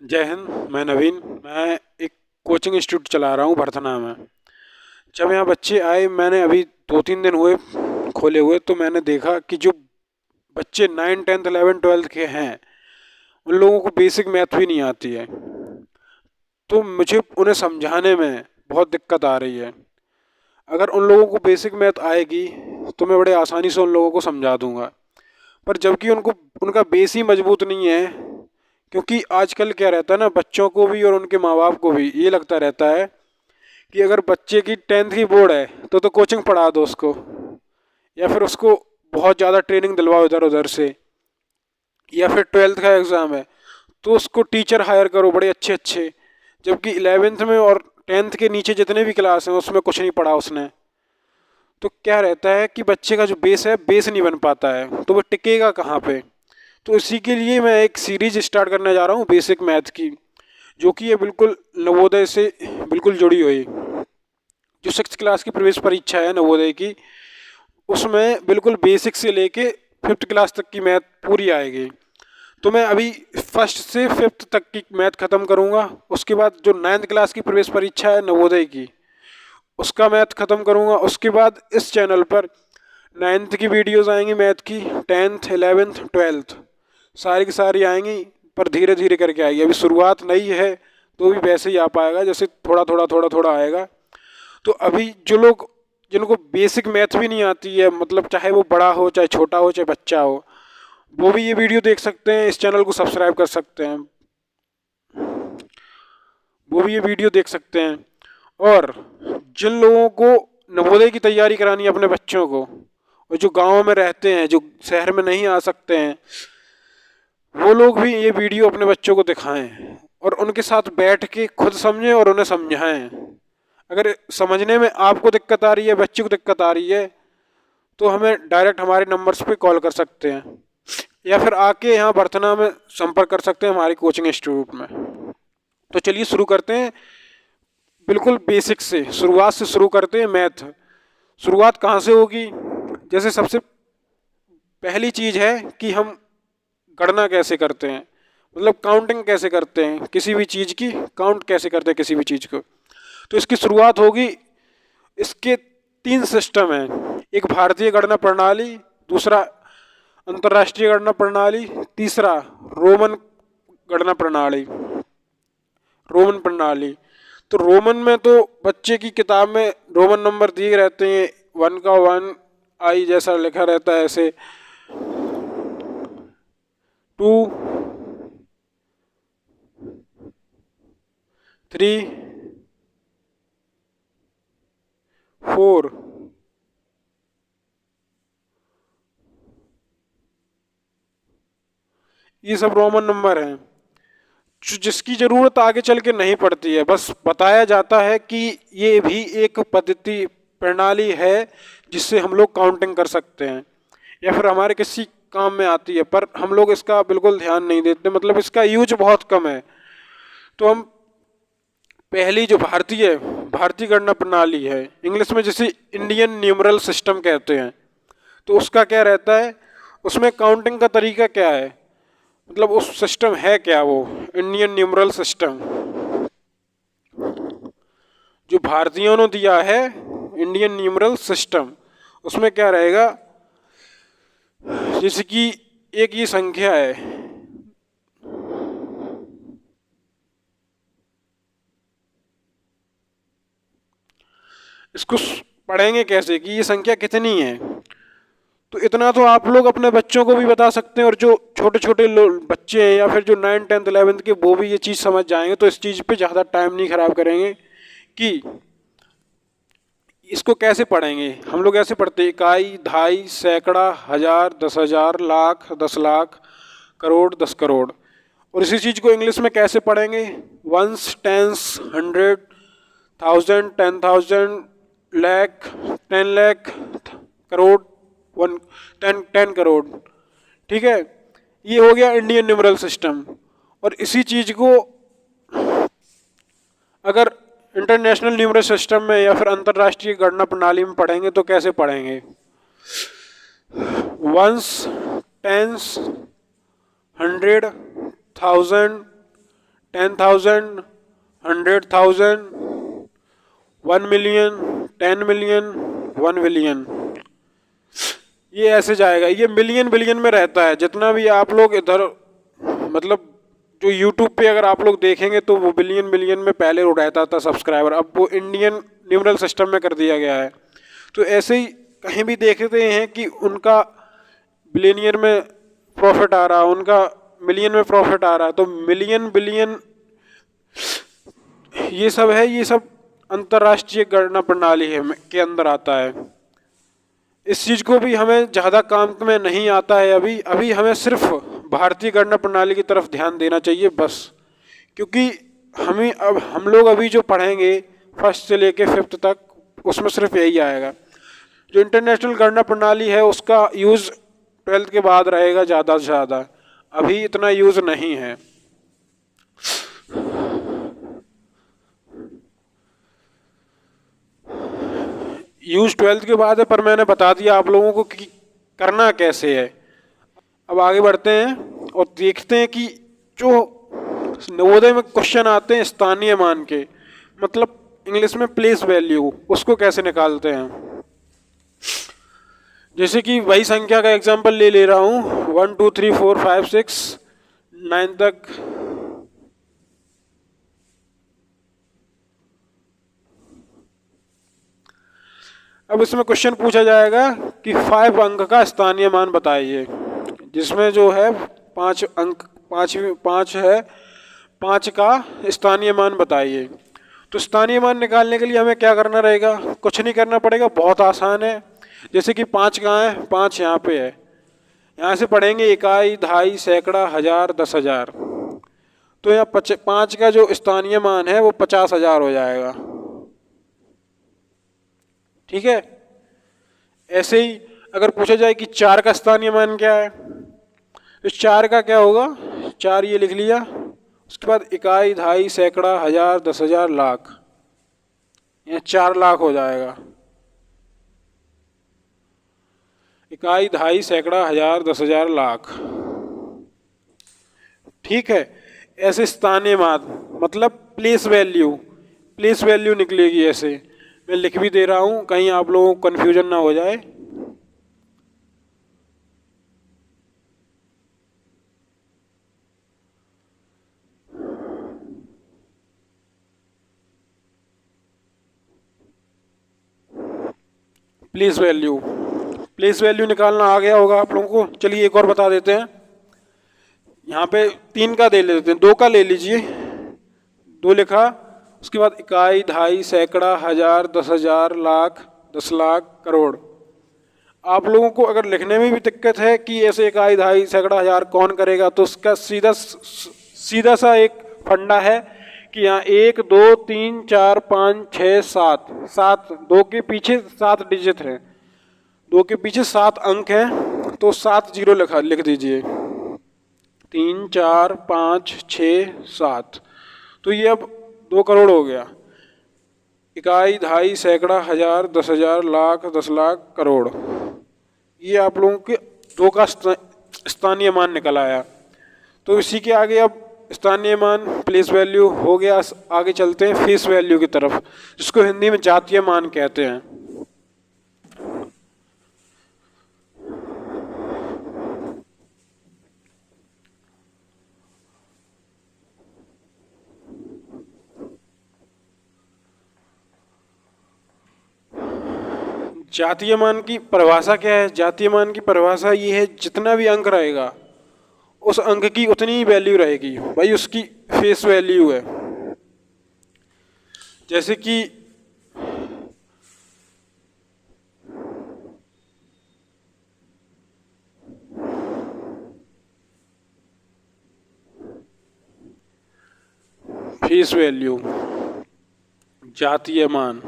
जय हिंद। मैं नवीन। मैं एक कोचिंग इंस्टीट्यूट चला रहा हूँ भरथना में। जब यहाँ बच्चे आए, मैंने अभी 2-3 दिन हुए खोले हुए, तो मैंने देखा कि जो बच्चे 9, 10, 11, 12 के हैं, उन लोगों को बेसिक मैथ भी नहीं आती है। तो मुझे उन्हें समझाने में बहुत दिक्कत आ रही है। अगर उन लोगों को बेसिक मैथ आएगी तो मैं बड़े आसानी से उन लोगों को समझा दूंगा। पर जबकि उनको उनका बेस ही मजबूत नहीं है। क्योंकि आजकल क्या रहता है ना, बच्चों को भी और उनके माँ बाप को भी ये लगता रहता है कि अगर बच्चे की 10th की बोर्ड है तो कोचिंग पढ़ा दो उसको, या फिर उसको बहुत ज़्यादा ट्रेनिंग दिलवाओ इधर उधर से। या फिर 12th का एग्ज़ाम है तो उसको टीचर हायर करो बड़े अच्छे अच्छे। जबकि 11th में और 10th के नीचे जितने भी क्लास हैं उसमें कुछ नहीं पढ़ा उसने। तो क्या रहता है कि बच्चे का जो बेस है, बेस नहीं बन पाता है, तो वो टिकेगा कहाँ पे। तो इसी के लिए मैं एक सीरीज स्टार्ट करने जा रहा हूँ बेसिक मैथ की, जो कि ये बिल्कुल नवोदय से बिल्कुल जुड़ी हुई। जो 6th क्लास की प्रवेश परीक्षा है नवोदय की, उसमें बिल्कुल बेसिक से लेके 5th क्लास तक की मैथ पूरी आएगी। तो मैं अभी 1st से 5th तक की मैथ ख़त्म करूँगा। उसके बाद जो 9th क्लास की प्रवेश परीक्षा है नवोदय की, उसका मैथ ख़त्म करूँगा। उसके बाद इस चैनल पर 9th की वीडियोस आएंगी मैथ की, 10th 11th 12th सारी की सारी आएंगी। पर धीरे धीरे करके आएगी, अभी शुरुआत नई है तो भी वैसे ही आ पाएगा जैसे थोड़ा थोड़ा आएगा। तो अभी जो लोग जिनको बेसिक मैथ भी नहीं आती है, मतलब चाहे वो बड़ा हो चाहे छोटा हो चाहे बच्चा हो, वो भी ये वीडियो देख सकते हैं, इस चैनल को सब्सक्राइब कर सकते हैं, वो भी ये वीडियो देख सकते हैं। और जिन लोगों को नवोदय की तैयारी करानी है अपने बच्चों को, और जो गाँव में रहते हैं, जो शहर में नहीं आ सकते हैं, वो लोग भी ये वीडियो अपने बच्चों को दिखाएं और उनके साथ बैठ के खुद समझें और उन्हें समझाएं। अगर समझने में आपको दिक्कत आ रही है, बच्चे को दिक्कत आ रही है, तो हमें डायरेक्ट हमारे नंबर्स पे कॉल कर सकते हैं, या फिर आके यहाँ बर्थना में संपर्क कर सकते हैं हमारी कोचिंग इंस्टीट्यूट में। तो चलिए शुरू करते हैं। बिल्कुल बेसिक से शुरुआत से शुरू करते हैं मैथ। शुरुआत कहाँ से होगी? जैसे सबसे पहली चीज़ है कि हम गणना कैसे करते हैं, मतलब काउंटिंग कैसे करते हैं किसी भी चीज़ की, काउंट कैसे करते हैं किसी भी चीज़ को। तो इसकी शुरुआत होगी। इसके 3 सिस्टम हैं। एक भारतीय गणना प्रणाली, दूसरा अंतर्राष्ट्रीय गणना प्रणाली, तीसरा रोमन गणना प्रणाली, रोमन प्रणाली। तो रोमन में तो बच्चे की किताब में रोमन नंबर दिए रहते हैं, 1 का 1 आई जैसा लिखा रहता है, ऐसे 2 3 4 ये सब रोमन नंबर हैं, जिसकी ज़रूरत आगे चल के नहीं पड़ती है। बस बताया जाता है कि ये भी एक पद्धति प्रणाली है जिससे हम लोग काउंटिंग कर सकते हैं, या फिर हमारे किसी काम में आती है, पर हम लोग इसका बिल्कुल ध्यान नहीं देते, मतलब इसका यूज बहुत कम है। तो हम पहली जो भारतीय भारतीय गणना प्रणाली है, इंग्लिश में जिसे इंडियन न्यूमरल सिस्टम कहते हैं, तो उसका क्या रहता है, उसमें काउंटिंग का तरीका क्या है, मतलब उस सिस्टम है क्या वो इंडियन न्यूमरल सिस्टम जो भारतीयों ने दिया है। इंडियन न्यूमरल सिस्टम, उसमें क्या रहेगा, जैसे कि एक ये संख्या है, इसको पढ़ेंगे कैसे कि ये संख्या कितनी है। तो इतना तो आप लोग अपने बच्चों को भी बता सकते हैं, और जो छोटे छोटे बच्चे हैं या फिर जो 9, 10, 11 के, वो भी ये चीज़ समझ जाएंगे। तो इस चीज़ पे ज़्यादा टाइम नहीं खराब करेंगे कि इसको कैसे पढ़ेंगे। हम लोग ऐसे पढ़ते हैं, इकाई, दहाई, सैकड़ा, हजार, 10,000, लाख, 10 लाख, करोड़, 10 करोड़। और इसी चीज़ को इंग्लिश में कैसे पढ़ेंगे, वंस, टेंस, 100, 1000, 10,000, लैख, 10 लाख, करोड़, 10 करोड़। ठीक है, ये हो गया इंडियन न्यूमरल सिस्टम। और इसी चीज़ को अगर इंटरनेशनल न्यूमरल सिस्टम में या फिर अंतर्राष्ट्रीय गणना प्रणाली में पढ़ेंगे तो कैसे पढ़ेंगे, ones, tens, 100, 1000, 10,000, 100,000, 1 million, 10 million, 1 billion, ये ऐसे जाएगा। ये मिलियन बिलियन में रहता है। जितना भी आप लोग इधर मतलब जो यूट्यूब पे अगर आप लोग देखेंगे तो वो बिलियन बिलियन में पहले रहता था सब्सक्राइबर, अब वो इंडियन न्यूमरल सिस्टम में कर दिया गया है। तो ऐसे ही कहीं भी देखते हैं कि उनका बिलियनियर में प्रॉफिट आ रहा, उनका मिलियन में प्रॉफिट आ रहा, तो मिलियन बिलियन ये सब है, ये सब अंतर्राष्ट्रीय गणना प्रणाली है के अंदर आता है। इस चीज़ को भी हमें ज़्यादा काम में नहीं आता है अभी। अभी हमें सिर्फ भारतीय गणना प्रणाली की तरफ ध्यान देना चाहिए बस, क्योंकि हम लोग अभी जो पढ़ेंगे फर्स्ट से लेके फिफ्थ तक उसमें सिर्फ यही आएगा। जो इंटरनेशनल गणना प्रणाली है उसका यूज़ 12th के बाद रहेगा ज़्यादा से ज़्यादा, अभी इतना यूज़ नहीं है। यूज़ 12th के बाद है, पर मैंने बता दिया आप लोगों को कि करना कैसे है। अब आगे बढ़ते हैं और देखते हैं कि जो नवोदय में क्वेश्चन आते हैं स्थानीय मान के, मतलब इंग्लिश में प्लेस वैल्यू, उसको कैसे निकालते हैं। जैसे कि वही संख्या का एग्जांपल ले रहा हूँ 1 2 3 4 5 6 9 तक। अब इसमें क्वेश्चन पूछा जाएगा कि 5 अंक का स्थानीय मान बताइए, जिसमें जो है 5 अंक 5 है, 5 का स्थानीय मान बताइए। तो स्थानीय मान निकालने के लिए हमें क्या करना रहेगा, कुछ नहीं करना पड़ेगा, बहुत आसान है। जैसे कि 5 कहाँ है, 5 यहाँ पे है, यहाँ से पढ़ेंगे इकाई, दहाई, सैकड़ा, हजार, 10,000। तो यहाँ 5 का जो स्थानीय मान है वो 50,000 हो जाएगा। ठीक है। ऐसे ही अगर पूछा जाए कि 4 का स्थानीय मान क्या है, तो 4 का क्या होगा, 4 ये लिख लिया, उसके बाद इकाई, दहाई, सैकड़ा, हजार, 10,000, लाख, यहाँ 4 लाख हो जाएगा। इकाई, दहाई, सैकड़ा, हजार, 10,000, लाख। ठीक है। ऐसे स्थानीय मान मतलब प्लेस वैल्यू निकलेगी। ऐसे मैं लिख भी दे रहा हूं, कहीं आप लोगों को कन्फ्यूजन ना हो जाए। प्लेस वैल्यू निकालना आ गया होगा आप लोगों को। चलिए एक और बता देते हैं। यहाँ पे 3 का दे लेते हैं, 2 का ले लीजिए, 2 लिखा, उसके बाद इकाई, दहाई, सैकड़ा, हजार, 10,000, लाख, 10 लाख, करोड़। आप लोगों को अगर लिखने में भी दिक्कत है कि ऐसे इकाई, दहाई, सैकड़ा, हजार कौन करेगा, तो उसका सीधा सा एक फंडा है कि यहाँ 1 2 3 4 5 6 7 2 के पीछे 7 डिजिट हैं, 2 के पीछे 7 अंक हैं, तो 7 जीरो लिख दीजिए, 3 4 5 6 7। तो ये अब 2 करोड़ हो गया। इकाई, दहाई, सैकड़ा, हजार, 10,000, लाख, 10 लाख, करोड़। ये आप लोगों के 2 का स्थानीय मान निकल आया। तो इसी के आगे अब स्थानीय मान प्लेस वैल्यू हो गया। आगे चलते हैं फेस वैल्यू की तरफ, जिसको हिंदी में जातीय मान कहते हैं। जातीय मान की परिभाषा क्या है? जातीय मान की परिभाषा ये है, जितना भी अंक रहेगा उस अंक की उतनी ही वैल्यू रहेगी, भाई उसकी फेस वैल्यू है। जैसे कि फेस वैल्यू, जातीय मान,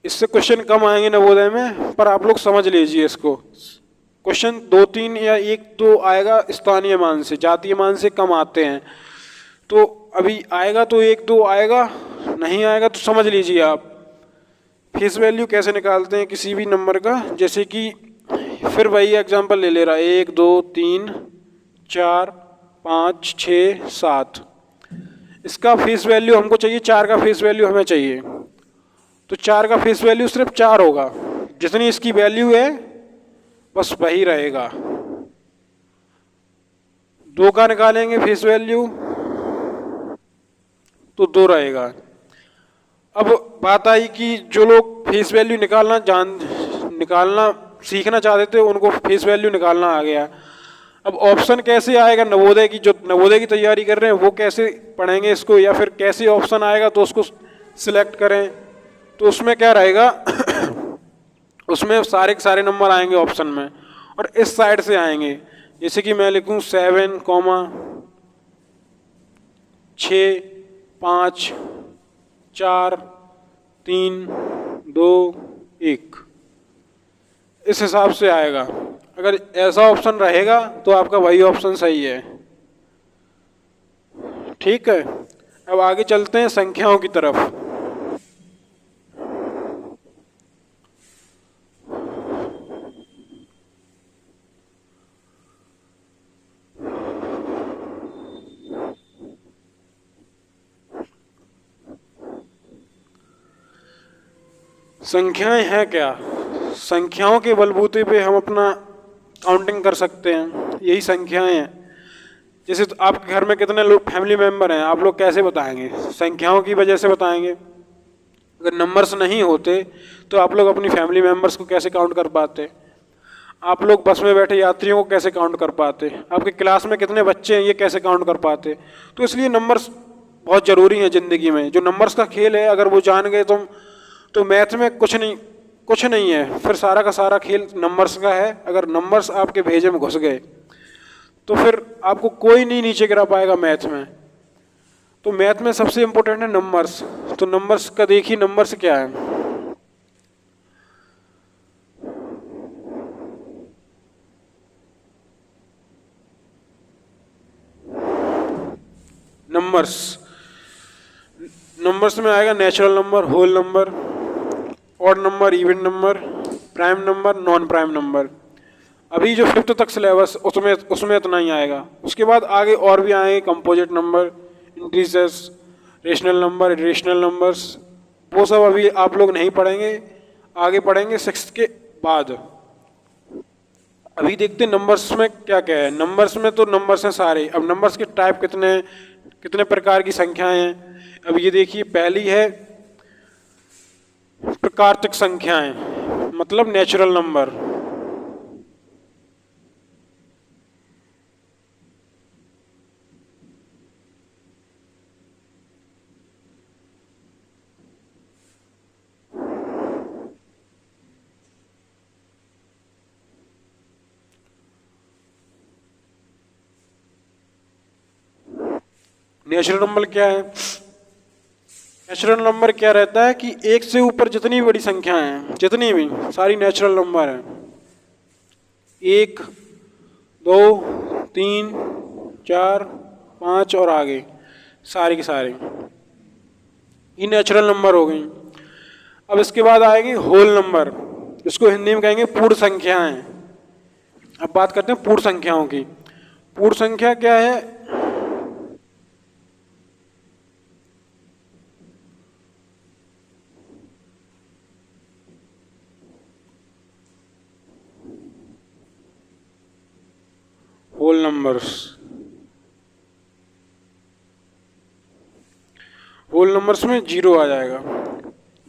इससे क्वेश्चन कम आएंगे नवोदय में, पर आप लोग समझ लीजिए इसको। क्वेश्चन 2-3 या 1-2 आएगा स्थानीय मान से, जातीय मान से कम आते हैं। तो अभी आएगा तो 1-2 आएगा, नहीं आएगा तो समझ लीजिए आप। फेस वैल्यू कैसे निकालते हैं किसी भी नंबर का, जैसे कि फिर वही एग्जांपल ले रहा, 1 2 3 4 5 6 7। इसका फेस वैल्यू हमको चाहिए, 4 का फेस वैल्यू हमें चाहिए, तो 4 का फेस वैल्यू सिर्फ 4 होगा, जितनी इसकी वैल्यू है बस वही रहेगा। 2 का निकालेंगे फेस वैल्यू तो 2 रहेगा। अब बात आई कि जो लोग फेस वैल्यू निकालना सीखना चाहते थे उनको फेस वैल्यू निकालना आ गया। अब ऑप्शन कैसे आएगा, नवोदय की जो नवोदय की तैयारी कर रहे हैं वो कैसे पढ़ेंगे इसको, या फिर कैसे ऑप्शन आएगा तो उसको सिलेक्ट करें। तो उसमें क्या रहेगा उसमें सारे के सारे नंबर आएंगे ऑप्शन में, और इस साइड से आएंगे। जैसे कि मैं लिखूं 7, 6 5 4 3 2 1, इस हिसाब से आएगा। अगर ऐसा ऑप्शन रहेगा तो आपका वही ऑप्शन सही है। ठीक है, अब आगे चलते हैं संख्याओं की तरफ। संख्याएं हैं क्या? संख्याओं के बलबूते पे हम अपना काउंटिंग कर सकते हैं, यही संख्याएं हैं। जैसे तो आपके घर में कितने लोग फैमिली मेंबर हैं, आप लोग कैसे बताएंगे? संख्याओं की वजह से बताएंगे। अगर नंबर्स नहीं होते तो आप लोग अपनी फैमिली मेंबर्स को कैसे काउंट कर पाते? आप लोग बस में बैठे यात्रियों को कैसे काउंट कर पाते? आपके क्लास में कितने बच्चे हैं ये कैसे काउंट कर पाते? तो इसलिए नंबर्स बहुत ज़रूरी हैं ज़िंदगी में। जो नंबर्स का खेल है अगर वो जान गए तो मैथ में कुछ नहीं है, फिर सारा का सारा खेल नंबर्स का है। अगर नंबर्स आपके भेजे में घुस गए तो फिर आपको कोई नहीं नीचे गिरा पाएगा मैथ में। तो मैथ में सबसे इम्पोर्टेंट है नंबर्स। तो नंबर्स का देखिए, नंबर्स क्या है? नंबर्स में आएगा natural number, whole number, odd number, even number, prime number, non prime number. अभी जो 5th तक सिलेबस उसमें इतना ही आएगा। उसके बाद आगे और भी आएंगे, composite number, integers, rational number, irrational numbers. वो सब अभी आप लोग नहीं पढ़ेंगे, आगे पढ़ेंगे 6th के बाद। अभी देखते हैं नंबर्स में क्या क्या है। नंबर्स में तो नंबर्स हैं सारे। अब नंबर्स के टाइप कितने प्रकार की संख्याएं हैं। अब ये देखिए, पहली है प्राकृतिक संख्याएं, मतलब नेचुरल नंबर। नेचुरल नंबर क्या है? नेचुरल नंबर क्या रहता है कि एक से ऊपर जितनी बड़ी संख्या हैं, जितनी भी सारी नेचुरल नंबर हैं। 1 2 3 4 5 और आगे सारी की सारी, ये नेचुरल नंबर हो गई। अब इसके बाद आएगी होल नंबर, इसको हिंदी में कहेंगे पूर्ण संख्याएं। अब बात करते हैं पूर्ण संख्याओं की। पूर्ण संख्या क्या है? Whole numbers. होल नंबर्स में 0 आ जाएगा।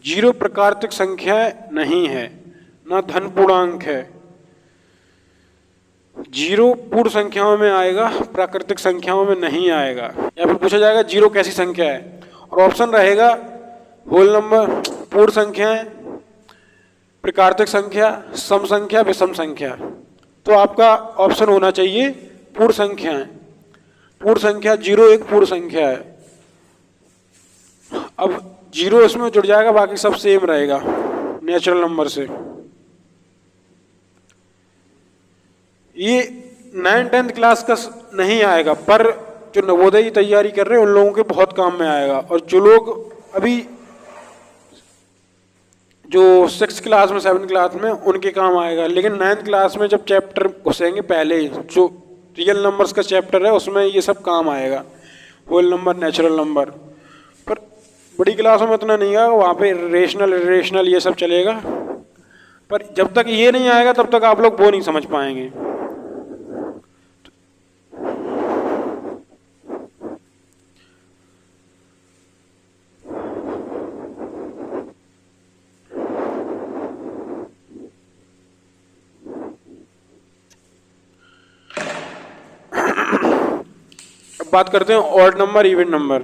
0 प्राकृतिक संख्या नहीं है, ना धन पूर्णांक है। 0 पूर्ण संख्याओं में आएगा, प्राकृतिक संख्याओं में नहीं आएगा। या फिर पूछा जाएगा 0 कैसी संख्या है, और ऑप्शन रहेगा होल नंबर, पूर्ण संख्याएं, प्राकृतिक संख्या, सम संख्या, विषम संख्या। तो आपका ऑप्शन होना चाहिए पूर्ण संख्याएं। पूर्ण संख्या 0 एक पूर्ण संख्या है। अब 0 इसमें जुड़ जाएगा, बाकी सब सेम रहेगा नेचुरल नंबर से। ये 9th-10th क्लास का नहीं आएगा, पर जो नवोदय की तैयारी कर रहे हैं उन लोगों के बहुत काम में आएगा। और जो लोग अभी जो 6th क्लास में 7th क्लास में उनके काम आएगा, लेकिन 9th क्लास में जब चैप्टर घुसेंगे पहले ही, जो रियल नंबर्स का चैप्टर है उसमें ये सब काम आएगा, होल नंबर, नेचुरल नंबर। पर बड़ी क्लासों में इतना नहीं आएगा, वहाँ पे रेशनल इरेशनल ये सब चलेगा। पर जब तक ये नहीं आएगा तब तक आप लोग वो नहीं समझ पाएंगे। बात करते हैं ऑड नंबर, इवन नंबर,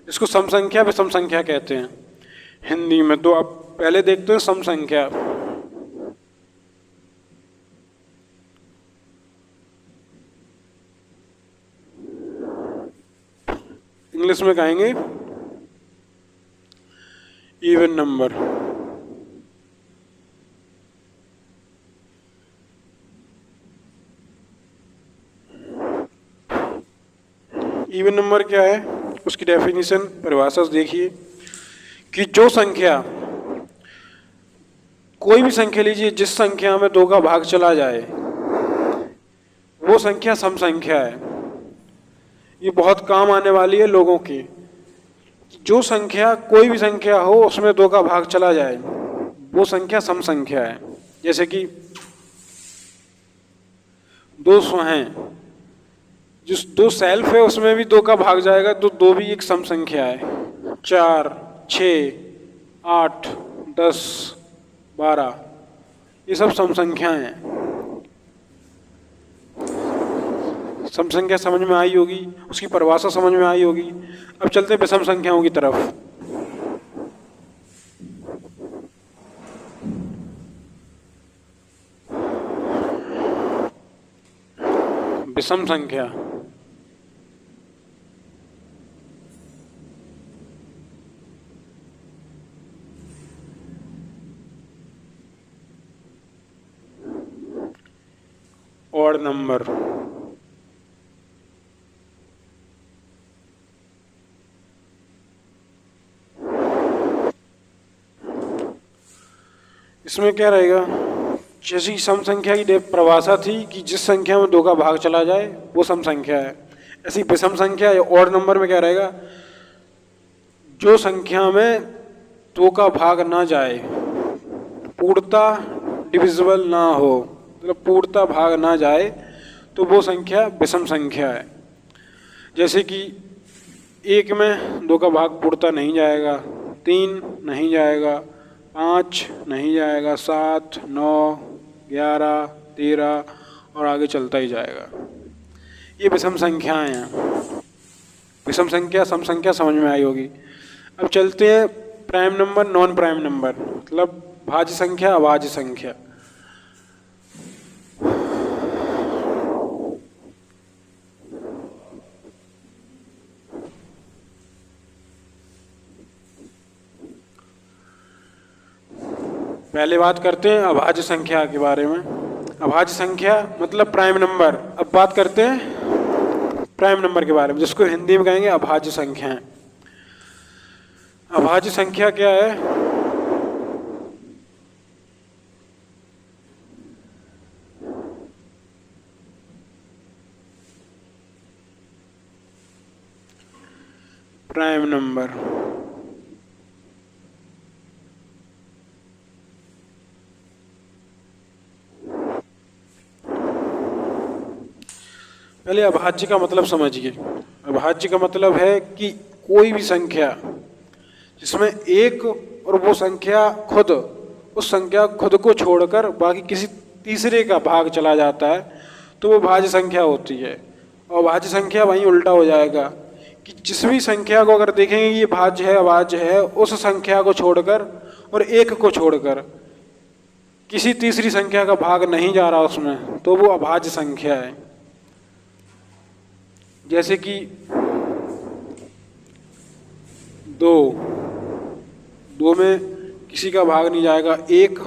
जिसको सम संख्या, विषम संख्या कहते हैं हिंदी में। तो आप पहले देखते हैं सम संख्या। इंग्लिश में कहेंगे इवन नंबर। इवन नंबर क्या है, उसकी डेफिनेशन, परिभाषा देखिए कि जो संख्या, कोई भी संख्या लीजिए, जिस संख्या में 2 का भाग चला जाए वो संख्या सम संख्या है। ये बहुत काम आने वाली है लोगों की। जो संख्या, कोई भी संख्या हो उसमें 2 का भाग चला जाए वो संख्या सम संख्या है। जैसे कि 200 हैं, जिस 2 सेल्फ है उसमें भी 2 का भाग जाएगा तो 2 भी एक सम संख्या है। 4, 6, 8, 10, 12 ये सब सम संख्याएं हैं। सम संख्या समझ में आई होगी, उसकी परिभाषा समझ में आई होगी। अब चलते हैं विषम संख्याओं की तरफ। विषम संख्या, ऑड नंबर, इसमें क्या रहेगा, जैसी सम संख्या की परिभाषा थी कि जिस संख्या में 2 का भाग चला जाए वो सम संख्या है, ऐसी विषम संख्या या ऑड नंबर में क्या रहेगा, जो संख्या में 2 का भाग ना जाए, पूर्णतः डिविजिबल ना हो, मतलब पूर्णतः भाग ना जाए, तो वो संख्या विषम संख्या है। जैसे कि 1 में 2 का भाग पूर्णतः नहीं जाएगा, 3 नहीं जाएगा, 5 नहीं जाएगा, 7, 9, 11, 13 और आगे चलता ही जाएगा। ये विषम संख्याएं हैं। विषम संख्या, सम संख्या समझ में आई होगी। अब चलते हैं prime number, non prime number, मतलब भाज्य संख्या, अभाज्य संख्या। पहले बात करते हैं अभाज्य संख्या के बारे में। अभाज्य संख्या मतलब प्राइम नंबर। अब बात करते हैं प्राइम नंबर के बारे में, जिसको हिंदी में कहेंगे अभाज्य संख्याएं। अभाज्य संख्या क्या है, प्राइम नंबर पहले अभाज्य का मतलब समझिए। अभाज्य का मतलब है कि कोई भी संख्या जिसमें एक और वो संख्या खुद, उस संख्या खुद को छोड़कर बाकी किसी तीसरे का भाग चला जाता है तो वो भाज्य संख्या होती है। और भाज्य संख्या वहीं उल्टा हो जाएगा कि जिस भी संख्या को अगर देखेंगे ये भाज्य है, अभाज्य है, उस संख्या को छोड़कर और एक को छोड़कर किसी तीसरी संख्या का भाग नहीं जा रहा उसमें, तो वो अभाज्य संख्या है। जैसे कि 2 में किसी का भाग नहीं जाएगा, 1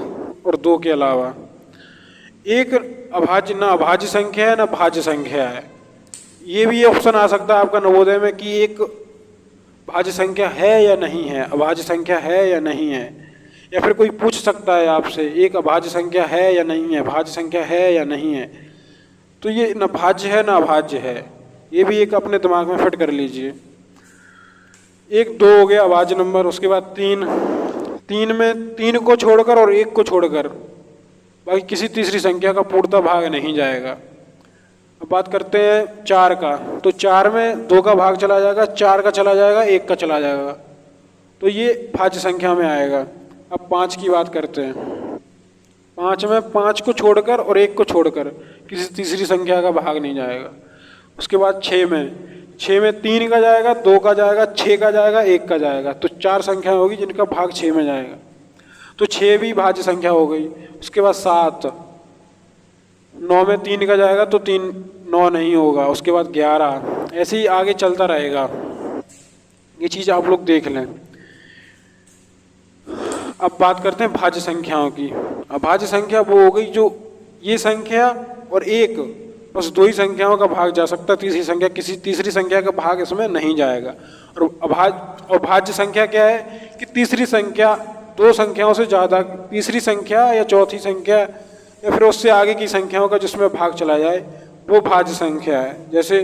और 2 के अलावा। एक अभाज्य, ना अभाज्य संख्या है ना भाज्य संख्या है। ये भी ऑप्शन आ सकता है आपका नवोदय में कि एक भाज्य संख्या है या नहीं है, अभाज्य संख्या है या नहीं है। या फिर कोई पूछ सकता है आपसे एक अभाज्य संख्या है या नहीं है, भाज्य संख्या है या नहीं है, तो ये न भाज्य है ना अभाज्य है, ये भी एक अपने दिमाग में फिट कर लीजिए। एक दो हो गया अभाज्य नंबर, उसके बाद तीन, तीन में तीन को छोड़कर और एक को छोड़कर बाकी किसी तीसरी संख्या का पूर्णतः भाग नहीं जाएगा। अब बात करते हैं चार का, तो चार में दो का भाग चला जाएगा, चार का चला जाएगा, एक का चला जाएगा, तो ये भाज्य संख्या में आएगा। अब पाँच की बात करते हैं, पाँच में पाँच को छोड़कर और एक को छोड़कर किसी तीसरी संख्या का भाग नहीं जाएगा। उसके बाद छः में तीन का जाएगा, दो का जाएगा, छः का जाएगा, एक का जाएगा, तो चार संख्या होगी जिनका भाग छः में जाएगा, तो छः भी भाज्य संख्या हो गई। उसके बाद सात, नौ में तीन का जाएगा तो तीन नौ नहीं होगा। उसके बाद 11, ऐसे ही आगे चलता रहेगा। ये चीज़ आप लोग देख लें। अब बात करते हैं भाज्य संख्याओं की। अब भाज्य संख्या वो हो गई जो ये संख्या और एक, बस दो ही संख्याओं का भाग जा सकता है, तीसरी संख्या किसी तीसरी संख्या का भाग इसमें नहीं जाएगा। और भाज्य संख्या क्या है कि तीसरी संख्या दो संख्याओं से ज़्यादा, तीसरी संख्या या चौथी संख्या या फिर उससे आगे की संख्याओं का जिसमें भाग चला जाए वो भाज्य संख्या है। जैसे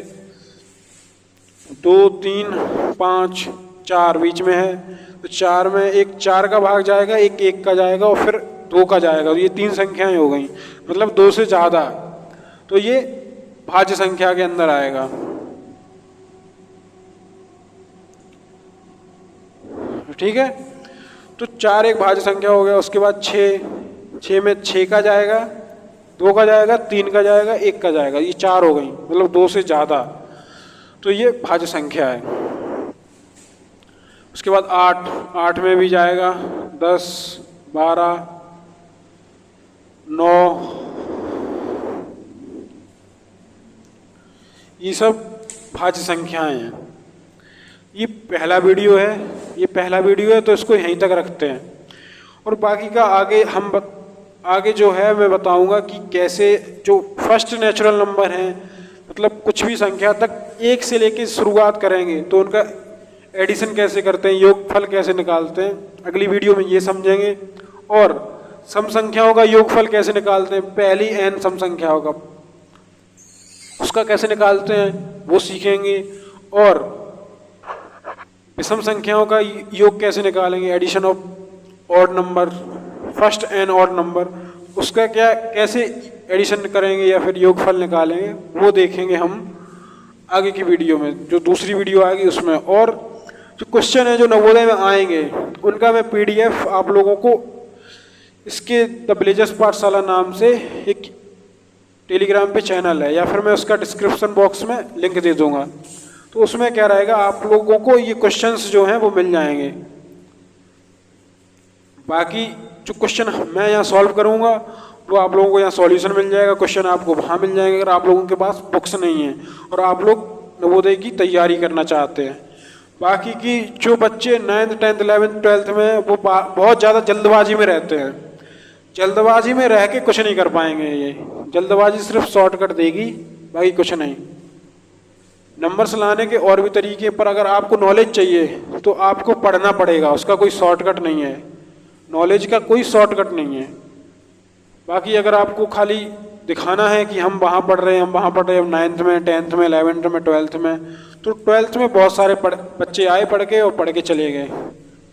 2, 3, 5, 4 बीच में है, तो चार में एक चार का भाग जाएगा, एक एक का जाएगा और फिर दो का जाएगा, तो ये तीन संख्याएं हो गई, मतलब दो से ज़्यादा, तो ये भाज्य संख्या के अंदर आएगा। ठीक है, तो चार एक भाज्य संख्या हो गया। उसके बाद छः में छः का जाएगा, दो का जाएगा, तीन का जाएगा, एक का जाएगा, ये चार हो गई, मतलब दो से ज़्यादा, तो ये भाज्य संख्या है। उसके बाद आठ में भी जाएगा, 10, 12, 9, ये सब भाज्य संख्याएं हैं। ये पहला वीडियो है, तो इसको यहीं तक रखते हैं, और बाकी का आगे जो है मैं बताऊंगा कि कैसे जो फर्स्ट नेचुरल नंबर हैं, मतलब कुछ भी संख्या तक एक से लेके शुरुआत करेंगे तो उनका एडिशन कैसे करते हैं, योगफल कैसे निकालते हैं, अगली वीडियो में ये समझेंगे। और सम संख्याओं का योगफल कैसे निकालते हैं, पहली n सम संख्याओं का उसका कैसे निकालते हैं वो सीखेंगे। और विषम संख्याओं का योग कैसे निकालेंगे, addition of odd number, first n odd number, उसका कैसे एडिशन करेंगे या फिर योगफल निकालेंगे वो देखेंगे हम आगे की वीडियो में, जो दूसरी वीडियो आएगी उसमें। और जो क्वेश्चन है जो नवोदय में आएंगे उनका मैं PDF आप लोगों को इसके द विलेजर्स पाठशाला नाम से एक टेलीग्राम पे चैनल है, या फिर मैं उसका डिस्क्रिप्शन बॉक्स में लिंक दे दूंगा, तो उसमें क्या रहेगा आप लोगों को ये क्वेश्चंस जो हैं वो मिल जाएंगे। बाकी जो क्वेश्चन मैं यहाँ सॉल्व करूँगा वो आप लोगों को यहाँ सॉल्यूशन मिल जाएगा, क्वेश्चन आपको वहाँ मिल जाएंगे अगर आप लोगों के पास बुक्स नहीं है और आप लोग नवोदय की तैयारी करना चाहते हैं। बाकी की जो बच्चे 9th 10th 11th 12th में वो बहुत ज़्यादा जल्दबाजी में रहते हैं, जल्दबाजी में रह के कुछ नहीं कर पाएंगे। ये जल्दबाजी सिर्फ शॉर्टकट देगी, बाकी कुछ नहीं। नंबर्स लाने के और भी तरीके, पर अगर आपको नॉलेज चाहिए तो आपको पढ़ना पड़ेगा, उसका कोई शॉर्टकट नहीं है, नॉलेज का कोई शॉर्टकट नहीं है। बाकी अगर आपको खाली दिखाना है कि हम वहाँ पढ़ रहे हैं, हम वहाँ पढ़ रहे हैं, 9th में 10th में 11th में 12th में, तो 12th में बहुत सारे बच्चे आए पढ़ के और पढ़ के चले गए,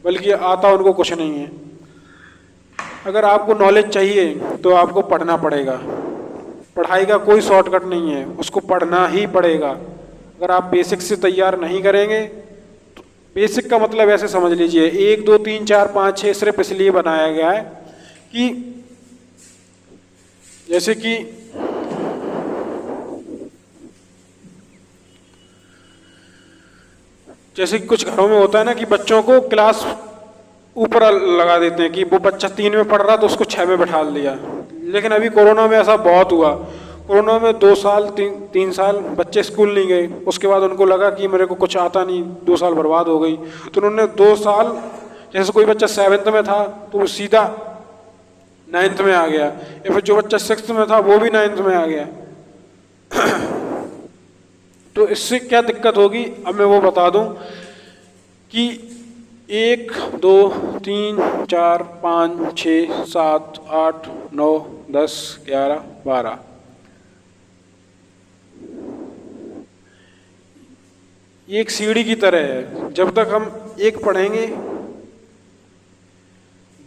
बल्कि आता उनको कुछ नहीं है। अगर आपको नॉलेज चाहिए तो आपको पढ़ना पड़ेगा, पढ़ाई का कोई शॉर्टकट नहीं है, उसको पढ़ना ही पड़ेगा। अगर आप बेसिक से तैयार नहीं करेंगे तो बेसिक का मतलब ऐसे समझ लीजिए 1 2 3 4 5 6 सिर्फ इसलिए बनाया गया है कि जैसे कि कुछ घरों में होता है ना कि बच्चों को क्लास ऊपर लगा देते हैं कि वो बच्चा 3 में पढ़ रहा तो उसको 6 में बैठा दिया। लेकिन अभी कोरोना में ऐसा बहुत हुआ, कोरोना में 2 साल 3 साल बच्चे स्कूल नहीं गए, उसके बाद उनको लगा कि मेरे को कुछ आता नहीं, 2 साल बर्बाद हो गई, तो उन्होंने 2 साल, जैसे कोई बच्चा 7th में था तो वो सीधा 9th में आ गया, या फिर जो बच्चा 6th में था वो भी 9th में आ गया। तो इससे क्या दिक्कत होगी अब मैं वो बता दूं कि 1 2 3 4 5 6 7 8 9 10 11 12। ये एक सीढ़ी की तरह है। जब तक हम 1 पढ़ेंगे,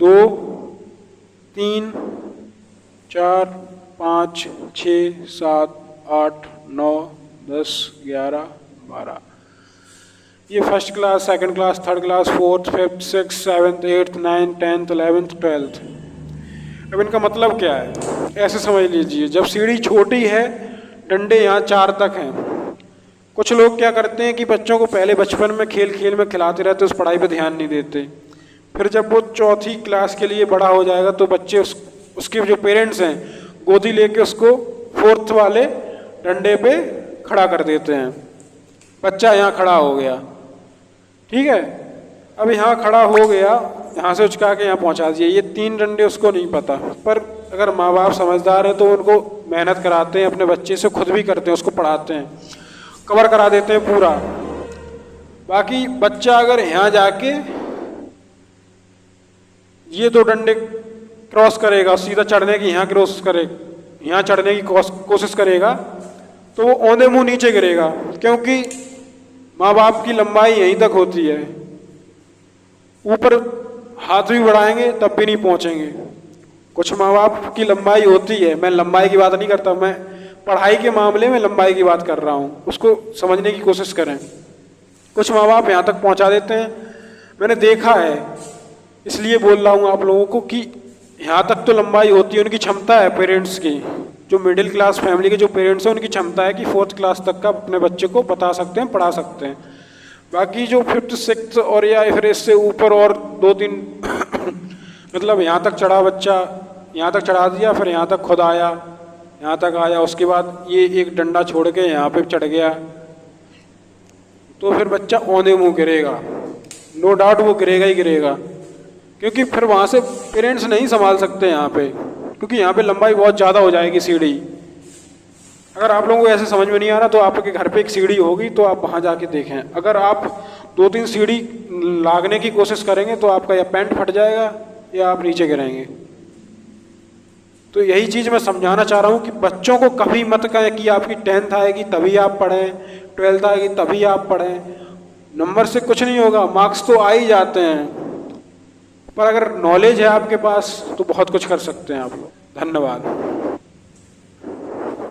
2 3 4 5 6 7 8 9 10 11 12। ये first class, second class, third class, fourth, fifth, six, seventh, eighth, ninth, 10th, 11th, 12th। अब इनका मतलब क्या है, ऐसे समझ लीजिए। जब सीढ़ी छोटी है, डंडे यहाँ 4 तक हैं। कुछ लोग क्या करते हैं कि बच्चों को पहले बचपन में खेल खेल में खिलाते रहते, उस पढ़ाई पे ध्यान नहीं देते। फिर जब वो 4th क्लास के लिए बड़ा हो जाएगा तो बच्चे उसके जो पेरेंट्स हैं गोदी लेके उसको 4th वाले डंडे पे खड़ा कर देते हैं। बच्चा यहाँ खड़ा हो गया, ठीक है। अब यहाँ खड़ा हो गया, यहाँ से उचका के यहाँ पहुँचा दिए। ये 3 डंडे उसको नहीं पता, पर अगर माँ बाप समझदार हैं तो उनको मेहनत कराते हैं, अपने बच्चे से खुद भी करते हैं, उसको पढ़ाते हैं, कवर करा देते हैं पूरा। बाकी बच्चा अगर यहाँ जाके ये 2 डंडे क्रॉस करेगा, सीधा चढ़ने की यहाँ क्रॉस करे, यहाँ चढ़ने की कोशिश करेगा, तो वो औंधे मुंह नीचे गिरेगा, क्योंकि माँ बाप की लंबाई यहीं तक होती है। ऊपर हाथ भी बढ़ाएंगे तब भी नहीं पहुंचेंगे। कुछ माँ बाप की लंबाई होती है, मैं लंबाई की बात नहीं करता, मैं पढ़ाई के मामले में लंबाई की बात कर रहा हूँ, उसको समझने की कोशिश करें। कुछ माँ बाप यहाँ तक पहुँचा देते हैं, मैंने देखा है, इसलिए बोल रहा हूँ आप लोगों को कि यहाँ तक तो लंबाई होती है, उनकी क्षमता है पेरेंट्स की। जो मिडिल क्लास फैमिली के जो पेरेंट्स हैं उनकी क्षमता है कि 4th क्लास तक का अपने बच्चे को बता सकते हैं, पढ़ा सकते हैं। बाकी जो 5th 6th और या फिर इससे ऊपर और 2-3 मतलब यहाँ तक चढ़ा बच्चा, यहाँ तक चढ़ा दिया, फिर यहाँ तक खुद आया, यहाँ तक आया, उसके बाद ये एक डंडा छोड़ के यहाँ पे चढ़ गया, तो फिर बच्चा औंधे मुँह गिरेगा। नो डाउट वो गिरेगा ही गिरेगा, क्योंकि फिर वहाँ से पेरेंट्स नहीं संभाल सकते यहाँ पे, क्योंकि यहाँ पे लंबाई बहुत ज़्यादा हो जाएगी सीढ़ी। अगर आप लोगों को ऐसे समझ में नहीं आ रहा तो आपके घर पे एक सीढ़ी होगी, तो आप वहाँ जाके देखें। अगर आप 2-3 सीढ़ी लागने की कोशिश करेंगे तो आपका या पैंट फट जाएगा या आप नीचे गिरेंगे। तो यही चीज़ मैं समझाना चाह रहा हूँ कि बच्चों को कभी मत कहें कि आपकी 10th आएगी तभी आप पढ़ें, 12th आएगी तभी आप पढ़ें। नंबर से कुछ नहीं होगा, मार्क्स तो आ ही जाते हैं, पर अगर नॉलेज है आपके पास तो बहुत कुछ कर सकते हैं आप लोग। धन्यवाद।